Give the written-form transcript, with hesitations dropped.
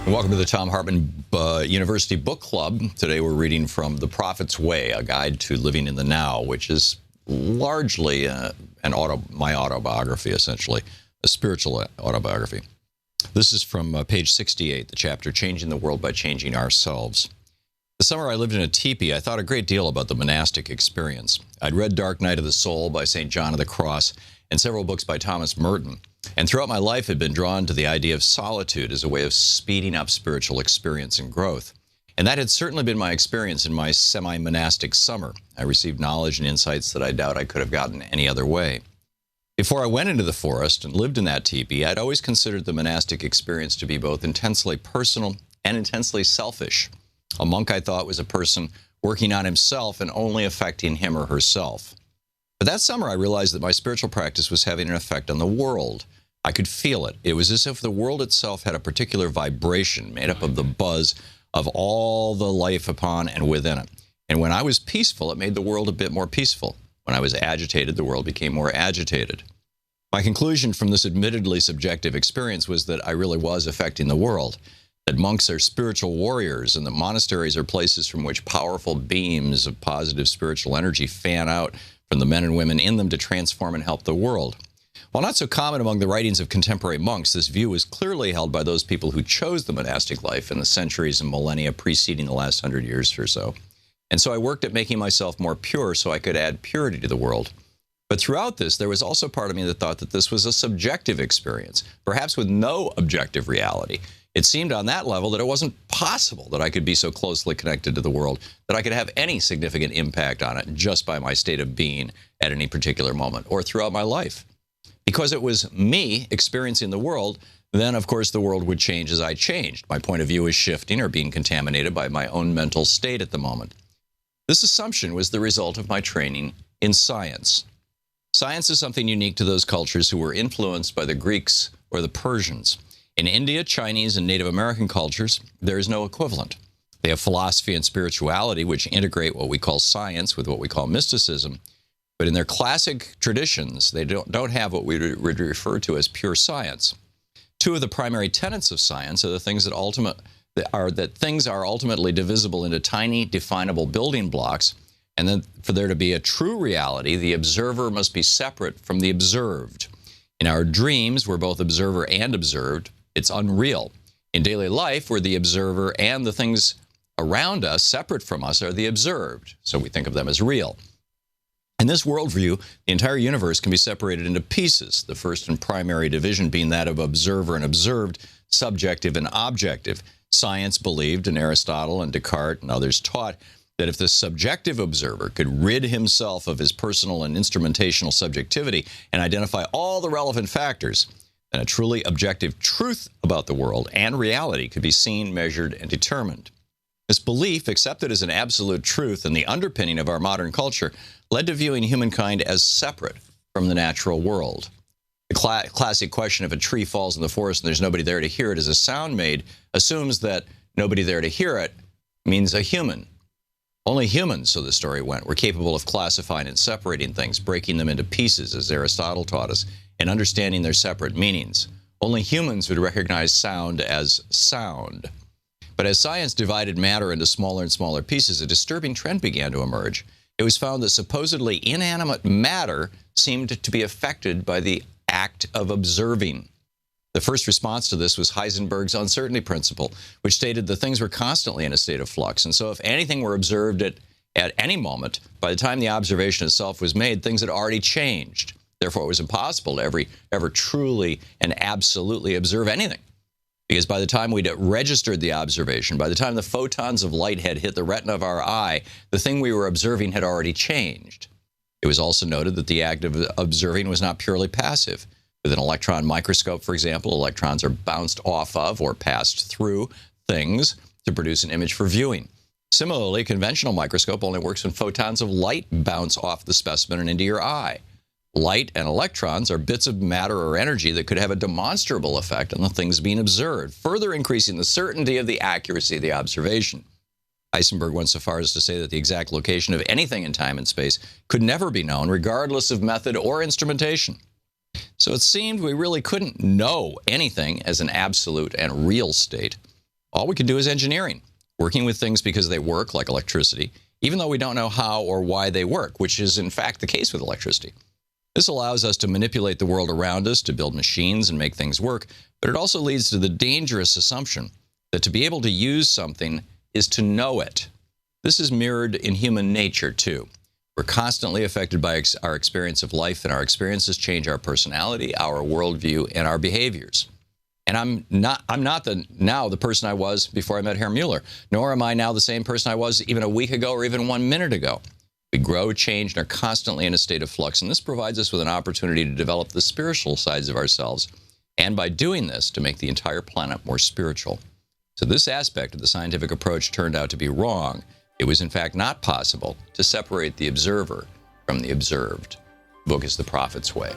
Welcome to the Thom Hartmann University Book Club. Today we're reading from The Prophet's Way, A Guide to Living in the Now, which is largely my autobiography, essentially, a spiritual autobiography. This is from page 68, the chapter Changing the World by Changing Ourselves. The summer I lived in a teepee, I thought a great deal about the monastic experience. I'd read Dark Night of the Soul by St. John of the Cross and several books by Thomas Merton. And throughout my life had been drawn to the idea of solitude as a way of speeding up spiritual experience and growth. And that had certainly been my experience in my semi-monastic summer. I received knowledge and insights that I doubt I could have gotten any other way. Before I went into the forest and lived in that teepee, I'd always considered the monastic experience to be both intensely personal and intensely selfish. A monk, I thought, was a person working on himself and only affecting him or herself. But that summer, I realized that my spiritual practice was having an effect on the world. I could feel it. It was as if the world itself had a particular vibration made up of the buzz of all the life upon and within it. And when I was peaceful, it made the world a bit more peaceful. When I was agitated, the world became more agitated. My conclusion from this admittedly subjective experience was that I really was affecting the world, that monks are spiritual warriors and that monasteries are places from which powerful beams of positive spiritual energy fan out from the men and women in them to transform and help the world. While not so common among the writings of contemporary monks, this view was clearly held by those people who chose the monastic life in the centuries and millennia preceding the last 100 years or so. And so I worked at making myself more pure so I could add purity to the world. But throughout this, there was also part of me that thought that this was a subjective experience, perhaps with no objective reality. It seemed on that level that it wasn't possible that I could be so closely connected to the world, that I could have any significant impact on it just by my state of being at any particular moment or throughout my life. Because it was me experiencing the world, then, of course, the world would change as I changed. My point of view is shifting or being contaminated by my own mental state at the moment. This assumption was the result of my training in science. Science is something unique to those cultures who were influenced by the Greeks or the Persians. In India, Chinese, and Native American cultures, there is no equivalent. They have philosophy and spirituality, which integrate what we call science with what we call mysticism. But in their classic traditions, they don't have what we would refer to as pure science. Two of the primary tenets of science are the things that things are ultimately divisible into tiny, definable building blocks, and then for there to be a true reality, the observer must be separate from the observed. In our dreams, we're both observer and observed. It's unreal. In daily life, we're the observer, and the things around us, separate from us, are the observed. So we think of them as real. In this worldview, the entire universe can be separated into pieces, the first and primary division being that of observer and observed, subjective and objective. Science believed, and Aristotle and Descartes and others taught, that if the subjective observer could rid himself of his personal and instrumentational subjectivity and identify all the relevant factors, then a truly objective truth about the world and reality could be seen, measured, and determined. This belief, accepted as an absolute truth and the underpinning of our modern culture, led to viewing humankind as separate from the natural world. The classic question, if a tree falls in the forest and there's nobody there to hear it as a sound made, assumes that nobody there to hear it means a human. Only humans, so the story went, were capable of classifying and separating things, breaking them into pieces, as Aristotle taught us, and understanding their separate meanings. Only humans would recognize sound as sound. But as science divided matter into smaller and smaller pieces, a disturbing trend began to emerge. It was found that supposedly inanimate matter seemed to be affected by the act of observing. The first response to this was Heisenberg's uncertainty principle, which stated that things were constantly in a state of flux. And so if anything were observed at any moment, by the time the observation itself was made, things had already changed. Therefore, it was impossible to ever truly and absolutely observe anything. Because by the time we'd registered the observation, by the time the photons of light had hit the retina of our eye, the thing we were observing had already changed. It was also noted that the act of observing was not purely passive. With an electron microscope, for example, electrons are bounced off of or passed through things to produce an image for viewing. Similarly, a conventional microscope only works when photons of light bounce off the specimen and into your eye. Light and electrons are bits of matter or energy that could have a demonstrable effect on the things being observed, further increasing the certainty of the accuracy of the observation. Heisenberg went so far as to say that the exact location of anything in time and space could never be known, regardless of method or instrumentation. So it seemed we really couldn't know anything as an absolute and real state. All we can do is engineering, working with things because they work, like electricity, even though we don't know how or why they work, which is in fact the case with electricity. This allows us to manipulate the world around us, to build machines and make things work, but it also leads to the dangerous assumption that to be able to use something is to know it. This is mirrored in human nature, too. We're constantly affected by our experience of life, and our experiences change our personality, our worldview, and our behaviors. And I'm not now the person I was before I met Herr Mueller, nor am I now the same person I was even a week ago or even 1 minute ago. We grow, change, and are constantly in a state of flux, and this provides us with an opportunity to develop the spiritual sides of ourselves, and by doing this, to make the entire planet more spiritual. So this aspect of the scientific approach turned out to be wrong. It was in fact not possible to separate the observer from the observed. The book is The Prophet's Way.